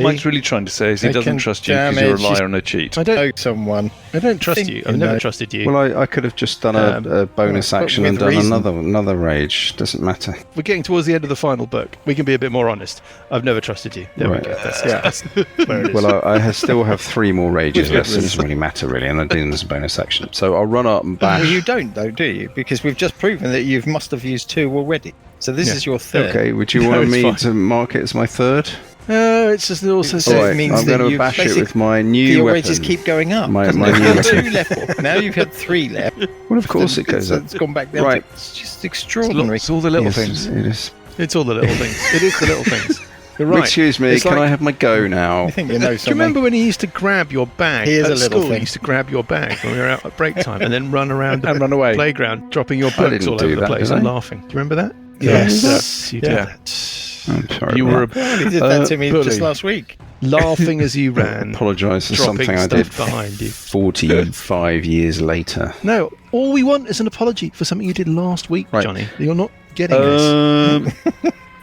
Mike's really trying to say is he They doesn't can trust you because you're a damage liar his- and a cheat. I don't Oh, someone. trust think you. you I've never know. trusted you. Well, I could have just done a bonus but action with and done reason. another rage. Doesn't matter. We're getting towards the end of the final book. We can be a bit more honest. I've never trusted you. There Right. we go. That's where it is. Well, I still have 3 more rages left, so it doesn't really matter, really, and I'm doing this as a bonus action. So I'll run up and bash. Well, you don't, though, do you? Because we've just proven that you must have used 2 already. So this Yeah. is your 3rd. Okay, would you No, want it's me fine. to mark it as my 3rd? It's just also So All it right, means I'm that going to you've bash it basically- with my new Your weapon. rages keep going up. My doesn't new it? You had weapon. 2 left. Now you've had 3 left. Well, of course it goes up. It's gone back down. Right. It's just extraordinary. It's all the little Yes, things. it is. It's all the little things. It is the little things. You're right. Excuse me, It's can like- I have my go now? I think you know Do you something. remember when he used to grab your bag Here's at a little school? He thing. used to grab your bag when we were out at break time and then run around And the run away. playground, dropping your I books didn't all do over the that, place did and I? laughing. Do you remember that? Yes. you did Yeah. that. I'm sorry. You were a Well, he did that to me bully. just last week. Laughing as you ran. apologise for dropping something I stuff did behind you. 45 years later. No, all we want is an apology for something you did last week, Right. Johnny. You're not getting this.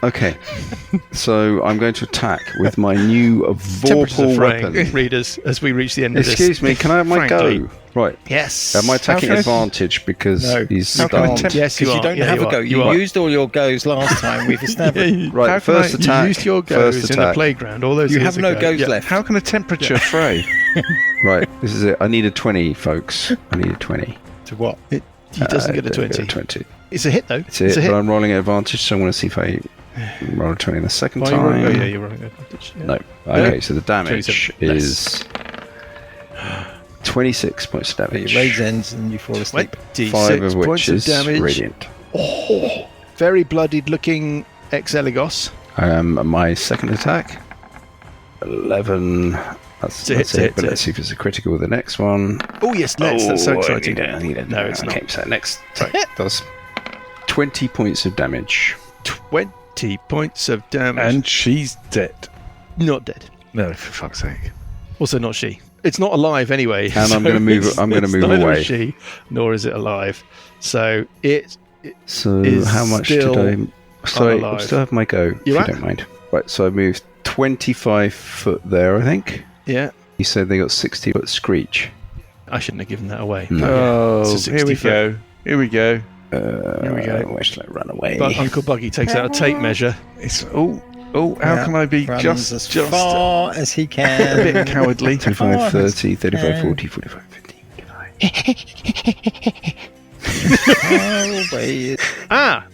Okay, so I'm going to attack with my new Temperatures are vorpal fraying, weapon. readers, as we reach the end of this. Excuse me, can I have my Frankly. go? Right, Yes. am I taking can I- advantage because No. he's How can I stunned? Yes, Because you you are. don't Yeah, have you a go. are. You are. used all your goes last time. We've established. Right, How can first I- attack. You used your first goes in the attack. playground all those You years have no ago. goes Yeah. left. How can a temperature fray? Right, this is it. I need a 20, folks. I need a 20. To what? He doesn't get a 20. 20. It's a hit, though. It's it, a hit. but I'm rolling at advantage, so I want to see if I roll a 20 the second Why time. you rolling? Oh, yeah, you're rolling advantage. Yeah. No. Okay, so the damage 27 less. is 26 points of But damage. your rage ends and you fall asleep. 26 5 of which points of is damage. radiant. Very bloodied looking ex-Eligos. My second attack, 11. That's It's a hit, but it's a let's see if it's a critical with the next one. Oh, yes, let's. That's so exciting. I need it. No, it's okay, not. so next attack does 20 points of damage. 20 points of damage. And she's dead. Not dead. No, for fuck's sake. Also not she. It's not alive anyway. And I'm gonna move- it's- I'm gonna it's move neither away. Is she, nor is it alive. So it So is how much still did I... Sorry, I unalive. still have my go, if you at? don't mind. Right, so I moved 25 foot there, I think. yeah. You said they got 60 foot screech. I shouldn't have given that away. No. Oh, It's a here we 60 go. Here we go. Here we go. Where shall I run away? But Uncle Buggy takes out a tape measure. It's how can I be Runs as far as he a can. bit cowardly? 25, 30, 35, 40, 45, 50.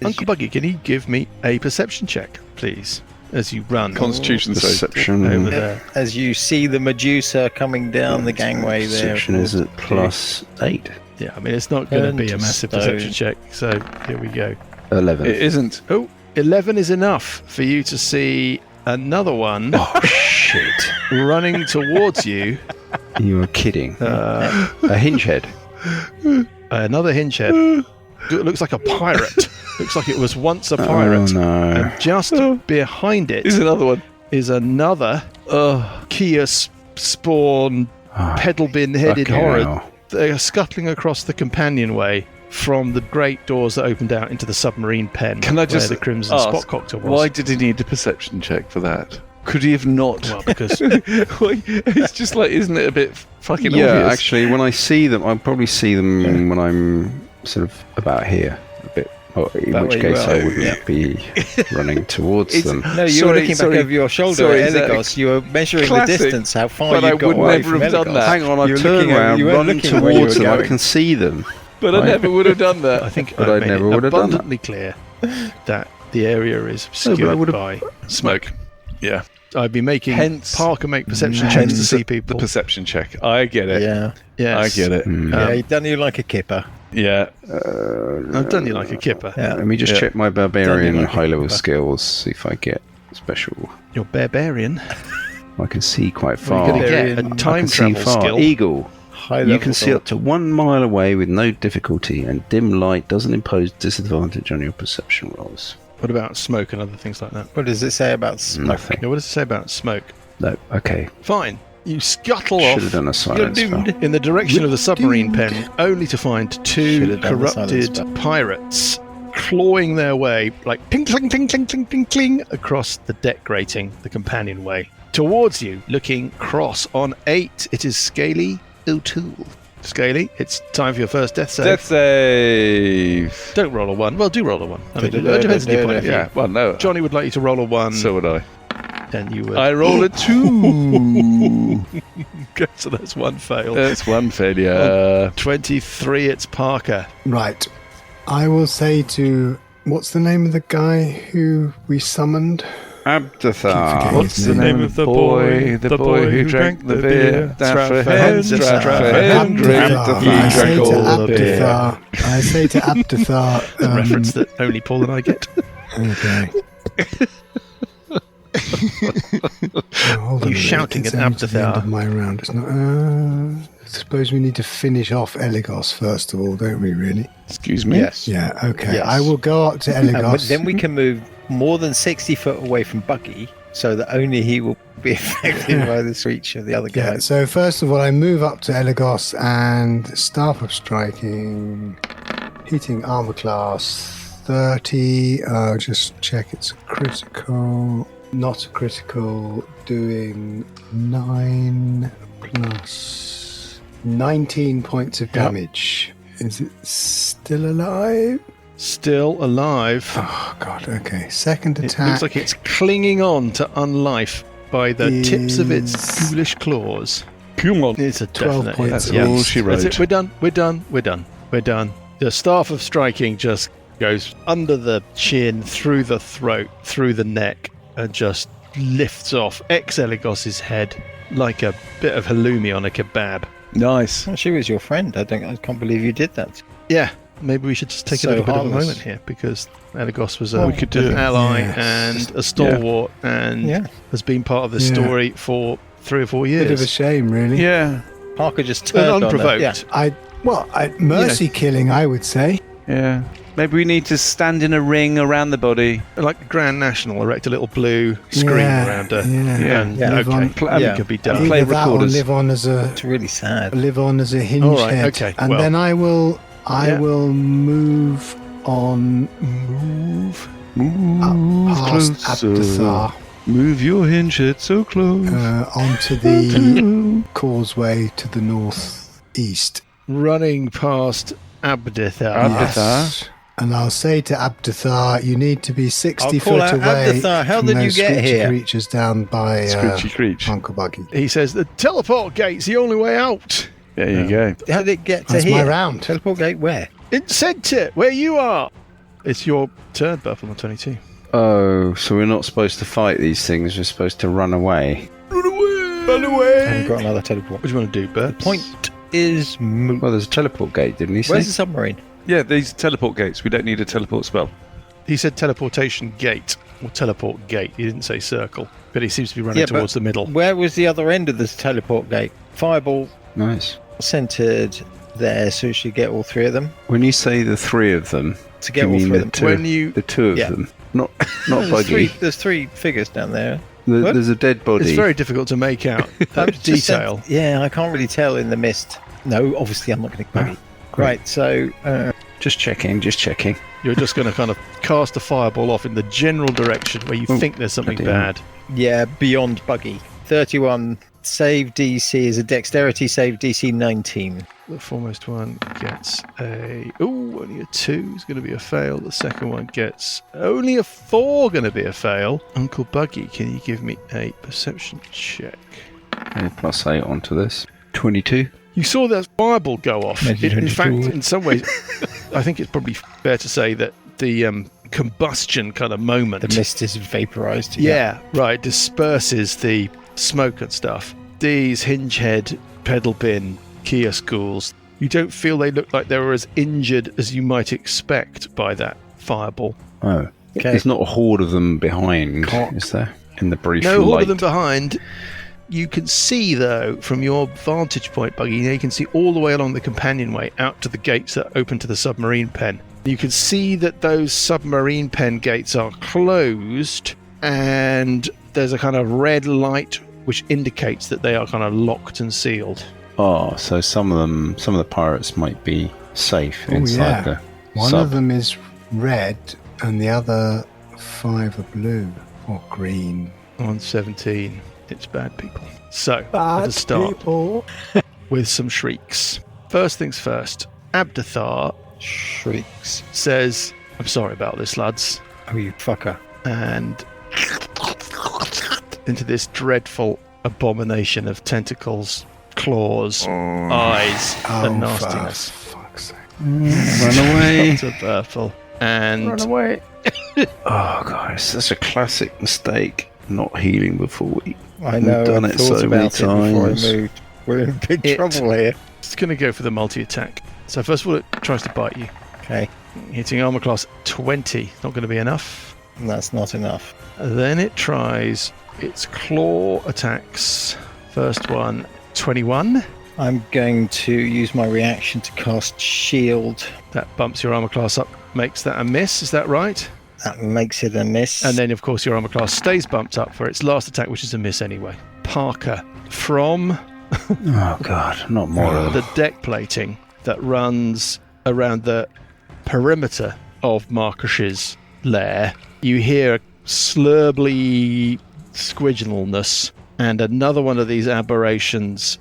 Uncle Buggy, can you give me a perception check, please, as you run Constitution save. Perception. over there? As you see the Medusa coming down the gangway there. Perception is at +8. Yeah, I mean, it's not going to Turn be to a massive stone. perception check. So here we go. 11. It isn't. Oh, 11 is enough for you to see another one Oh, shit. running towards you. You are kidding. Uh, A hinge head. another hinge head. It looks like a pirate. Looks like it was once a pirate. Oh, no. And just behind it Here's another one. is another Kia spawn Oh, pedal bin headed fucking horror. hell. They are scuttling across the companionway from the great doors that opened out into the submarine pen. Can I just where the Crimson ask, Spot cocktail was? Why did he need a perception check for that? Could he have not? Well, because Why- it's just like, isn't it a bit fucking Yeah, obvious? actually, when I see them, I'll probably see them when I'm sort of about here a bit. Or in About which where you case are, I wouldn't yeah. be running towards It's- them. No, you Sorry, were looking sorry. back over your shoulder Sorry, at is that Eligos. You were measuring classic? the distance, how far But I you got would away never from have done Eligos. that. Hang on, I You were turn looking at- around, you weren't run looking where you were towards them. I going. can see them. But I never would have done that. I think But I I made never it would have done that. abundantly clear that the area is but I obscured would have- by Smoke. Yeah. I'd be making Hence- Parker make perception checks to Hence see The people. perception check. I get it. Yeah, Yes. I get it. Hmm. yeah, he done you like a kipper. Yeah. I've done you like a kipper. Yeah. Let me just Yeah. check my barbarian Don't you like high level it? skills, see if I get special. You're barbarian. I can see quite Well, far. you're going to get a Barbarian. I time can see travel far. skill. Eagle. High You level can see thought. up to 1 mile away with no difficulty, and dim light doesn't impose disadvantage on your perception rolls. What about smoke and other things like that? What does it say about smoke? Nothing. Yeah, what does it say about smoke? No. Okay. Fine. You scuttle Should off have done a silence spell. in the direction of the submarine pen, only to find two Should have done the silence corrupted spell. pirates clawing their way, like ping, cling, cling, cling, cling, cling, cling, across the deck grating, the companionway. Towards you, looking cross on 8, it is Scaly O'Toole. Scaly, it's time for your first death save. Death save. Don't roll a 1. Well, do roll a 1. I mean, it depends on your point of view. Yeah. Well, no. Johnny would like you to roll a 1, So would I. and you would. I roll a 2. Okay, so that's 1 fail. That's one failure. 23, it's Parker. Right. I will say to... What's the name of the guy who we summoned? Abdathar. What's the name of the boy? The boy who drank the beer. Straffe Hendrik. Abdathar. He I say drank to all the beer. Abdathar. I say to Abdathar. The reference that only Paul and I get. Okay. Hold on a minute. shouting It's at only to the end Abdathar. of my round. It's not. I suppose we need to finish off Eligos first of all, don't we? Really? Excuse me. Yes. Yeah. Okay. Yes. I will go up to And Eligos. then we can move more than 60 foot away from Buggy, so that only he will be affected by the screech of the other Yeah. guy. So first of all, I move up to Eligos and Staff of Striking, hitting armor class 30. Just check it's a critical. Not a critical. Doing 9 plus 19 points of damage. Is it still alive? Still alive. Oh god. Okay. Second It attack. looks like it's clinging on to unlife by the tips of its Is- ghoulish claws. Come on. It's a 12 definite points hit. of all damage. she That's wrote. it. We're done. We're done. We're done. We're done. The Staff of Striking just goes under the chin, through the throat, through the neck, and just lifts off ex-Eligos's head like a bit of halloumi on a kebab. Nice. Well, she was your friend. I can't believe you did that. Yeah, maybe we should just take a So little bit of a harmless. moment here because Elagos was We could do an it. ally Yes. and a stalwart and Yeah. has been part of this Yeah. story for 3 or 4 years. Bit of a shame, really. Yeah. Parker just And turned unprovoked. on her. Mercy killing, I would say. Yeah. Maybe we need to stand in a ring around the body. Like the Grand National, erect a little blue screen Yeah, around her. yeah. And, Yeah. Live okay, on- planning yeah. could be And done. play Either that or recorders. live on as a It's really sad. hinge All right, head. okay, And well. then I will Yeah. move on Move. Move past closer. Abdathar Move your hinge head so close. onto the causeway to the northeast. Running past Abdathar. Abdathar. Yes. And I'll say to Abdathar, you need to be 60 I'll call foot out away Abdathar, how from did you those get screechy here? creatures down by Screechy creech. Uncle Buggy. He says the teleport gate's the only way out. There you go. How did it get to That's here? my round. Teleport gate where? In Centre, where you are. It's your turn, Buff, on 22. Oh, so we're not supposed to fight these things. We're supposed to run away. Run away! Run I away! haven't got another teleport. What do you want to do, Bert? Point is moot. Well, there's a teleport gate, didn't he say? Where's the submarine? Yeah, these teleport gates. We don't need a teleport spell. He said teleportation gate, or teleport gate. He didn't say circle, but he seems to be running Yeah, but towards the middle. Where was the other end of this teleport gate? Fireball Nice. centered there, so we should get all three of them. When you say the three of them, To do get you all mean three the of them. two, When you- the two of Yeah. them? Not There's Buggy. there's three figures down there. What? There's a dead body. It's very difficult to make out that I've just said- detail. yeah, I can't really tell in the mist. No, obviously I'm not going to buggy. great. Right, so Just checking. You're just going to kind of cast a fireball off in the general direction where you Oh, think there's something bloody hell. bad. yeah, beyond buggy. 31 save DC is a dexterity save DC 19. The foremost one gets only a 2 is going to be a fail. The second one gets only a 4, going to be a fail. Uncle Buggy, can you give me a perception check? Okay, +8 onto this. 22. You saw that fireball go off. Maybe In fact, 22. in some ways, I think it's probably fair to say that the combustion kind of moment. The mist is vaporized. Yeah, right. Disperses the smoke and stuff. These hinge head, pedal bin, Kia schools, you don't feel they look like they were as injured as you might expect by that fireball. Oh. Okay. There's not a horde of them behind, is there? In the brief No light. horde of them behind. You can see, though, from your vantage point, Buggy, you can see all the way along the companionway out to the gates that open to the submarine pen. You can see that those submarine pen gates are closed, and there's a kind of red light which indicates that they are kind of locked and sealed. Oh, so some of the pirates might be safe Oh, inside yeah. the One sub. of them is red, and the other 5 are blue or green. On 17, it's bad people. So, let us start with some shrieks. First things first, Abdathar Shrieks. says, "I'm sorry about this, lads," Oh, you fucker. and into this dreadful abomination of tentacles, claws, eyes, and nastiness. Fuck's sake. Run away. To purple. And away. Oh, God, it's such a classic mistake. Not healing before we... I know, We've done I it thought so about many it before I times. moved. We're in big It- trouble here. it's going to go for the multi-attack. So first of all, it tries to bite you. Okay, Hitting armor class 20. Not going to be enough. and that's not enough. Then it tries its claw attacks. First one, 21. I'm going to use my reaction to cast shield. That bumps your armor class up, makes that a miss. Is that right? That makes it a miss. And then, of course, your armor class stays bumped up for its last attack, which is a miss anyway. Parker, from Oh, God, not more of them. the deck plating that runs around the perimeter of Marcus's lair, you hear a slurbly squidginalness, and another one of these aberrations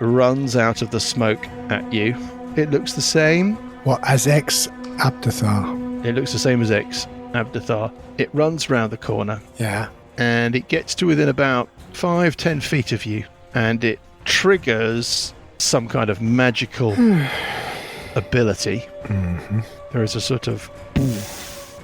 runs out of the smoke at you. It looks the same. What, as ex Abdathar? It looks the same as X Abdathar. It runs round the corner, Yeah. and it gets to within about 5-10 feet of you, and it triggers some kind of magical ability. Mm-hmm. There is a sort of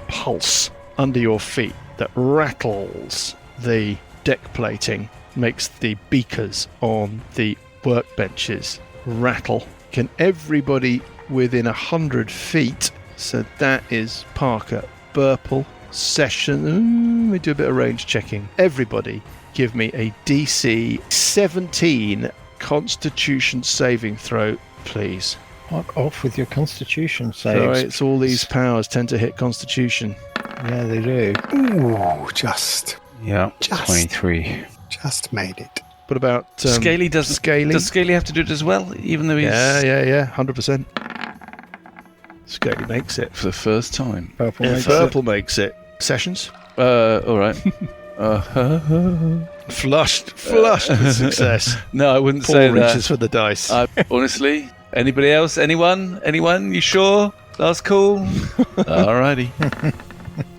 pulse under your feet that rattles the deck plating, makes the beakers on the workbenches rattle. Can everybody within 100 feet, so that is Parker, Burple, Session, let me do a bit of range checking. Everybody give me a DC 17 Constitution saving throw, please. Fuck off with your Constitution saves. Sorry, it's all these powers tend to hit Constitution. Yeah, they do. Ooh, just Yeah, 23. made it. What about Scaly doesn't. Scaly? Does Scaly have to do it as well, even though he's Yeah, 100%. Scaly makes it. for the first time? Purple makes it. Purple makes it. Sessions? All right. Flushed with success. No, I wouldn't Paul say reaches that. for the dice. Honestly, anybody else? Anyone? You sure? Last call. Alrighty.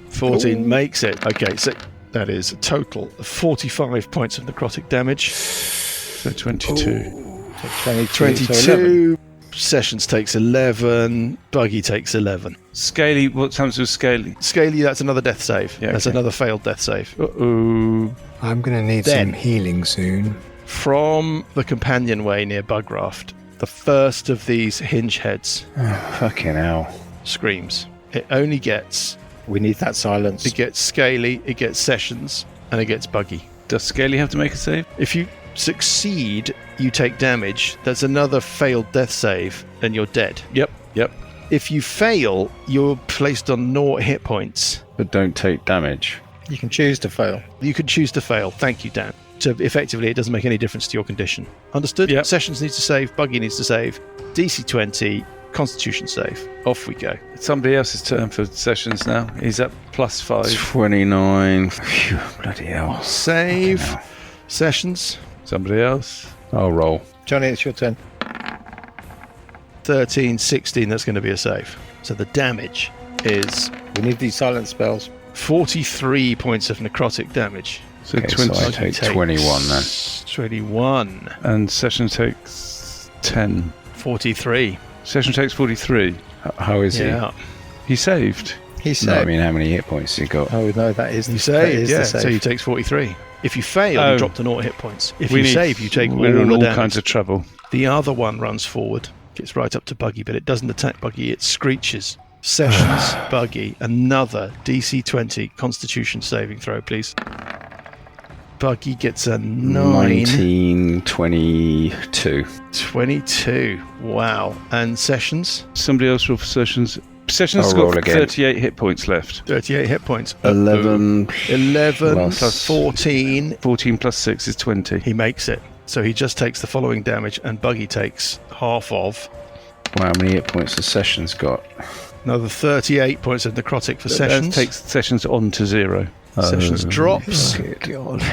14 makes it. Okay, so that is a total of 45 points of necrotic damage. So 22. 22. Sessions takes 11. Buggy takes 11. Scaly. What happens with Scaly? Scaly, that's another death save. Yeah, That's okay. another failed death save. Uh-oh. I'm going to need some healing soon. From the companionway near Bugraft, the first of these hinge heads Fucking hell. screams. It only gets... We need that silence. It gets Scaly, it gets Sessions, and it gets Buggy. Does Scaly have to make a save? If you succeed, you take damage. That's another failed death save, and you're dead. Yep. If you fail, you're placed on 0 hit points. But don't take damage. You can choose to fail. You can choose to fail. Thank you, Dan. So effectively, it doesn't make any difference to your condition. Understood? Yep. Sessions needs to save. Buggy needs to save. DC 20. Constitution save. Off we go. It's somebody else's turn for Sessions now. He's at +5. 29. Phew, bloody hell. Save. Fucking hell. Sessions. Somebody else. I'll roll. Johnny, it's your turn. 13, 16. That's going to be a save. So the damage is We need these silence spells. 43 points of necrotic damage. So Okay, 20. so I take 21 then. 21. And Sessions takes 10. 43. Session takes 43. How is he? Yeah. He saved. He No, said. I mean, how many hit points he got? Oh no, that is You the save, that yeah. is the So he save. takes 43. If you fail, Oh. you drop to 0 hit points. If We you need- save, you take We're in all all the damage. kinds of trouble. The other one runs forward, gets right up to Buggy, but it doesn't attack Buggy, it screeches. Sessions, Buggy, another DC 20 Constitution saving throw, please. Buggy gets a 19, 22. 22. Wow. And Sessions, Somebody else roll for Sessions. Sessions I'll got roll again. 38 hit points left. 38 hit points. 11. 11 Plus- plus 14. 14 plus 6 is 20. He makes it. So he just takes the following damage, and Buggy takes half of. Wow, how many hit points has Sessions got? Another 38 points of necrotic for That Sessions. takes Sessions on to 0. Sessions drops. God.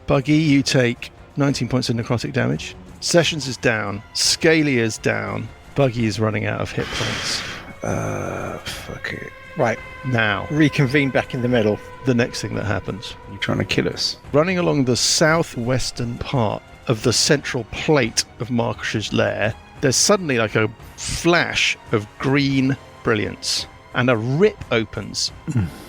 Buggy, you take 19 points of necrotic damage. Sessions is down. Scaly is down. Buggy is running out of hit points. Fuck it. Right, Now, reconvene back in the middle. the next thing that happens. You trying to kill us? Running along the southwestern part of the central plate of Marcus's lair, there's suddenly like a flash of green brilliance, and a rip opens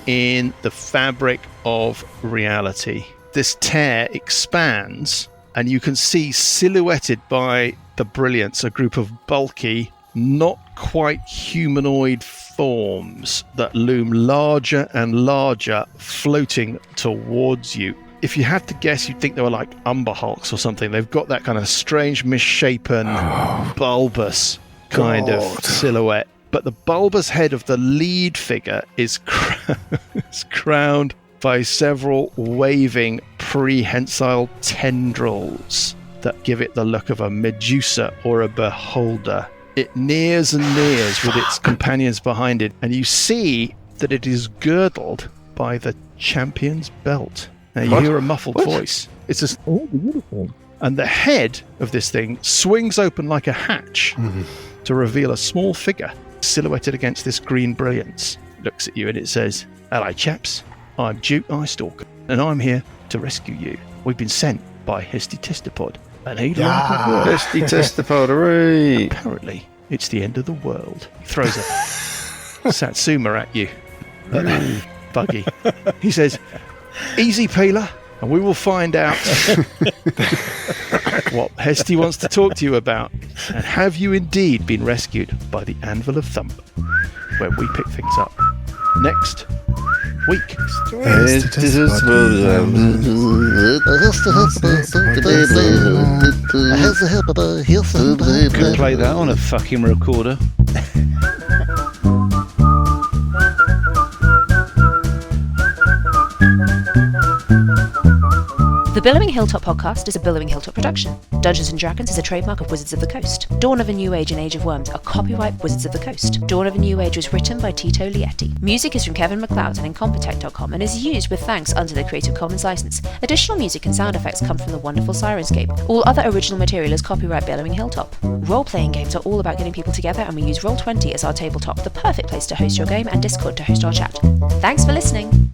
in the fabric of reality. This tear expands, and you can see silhouetted by the brilliance a group of bulky, not quite humanoid forms that loom larger and larger, floating towards you. If you had to guess, you'd think they were like Umber Hulks or something. They've got that kind of strange, misshapen, bulbous kind of silhouette. But the bulbous head of the lead figure is crowned by several waving prehensile tendrils that give it the look of a Medusa or a beholder. It nears and nears with its companions behind it, and you see that it is girdled by the champion's belt. Now you hear a muffled voice. It's just, and the head of this thing swings open like a hatch to reveal a small figure silhouetted against this green brilliance. It looks at you and it says, "Hello, chaps. I'm Duke Eyestalker, and I'm here to rescue you. We've been sent by Hesty Testapod, and he'd like a word. Hesty Testapod, hooray! Apparently, it's the end of the world." He throws a Satsuma at you. Buggy. He says, "Easy, Peeler. and we will find out what Hesty wants to talk to you about. And have you indeed been rescued by the Anvil of Thump, where we pick things up next week. Could play that on a fucking recorder. The Billowing Hilltop podcast is a Billowing Hilltop production. Dungeons & Dragons is a trademark of Wizards of the Coast. Dawn of a New Age and Age of Worms are copyright Wizards of the Coast. Dawn of a New Age was written by Tito Lietti. Music is from Kevin MacLeod and Incompetech.com and is used with thanks under the Creative Commons license. Additional music and sound effects come from the wonderful Sirenscape. All other original material is copyright Billowing Hilltop. Role-playing games are all about getting people together, and we use Roll20 as our tabletop, the perfect place to host your game, and Discord to host our chat. Thanks for listening!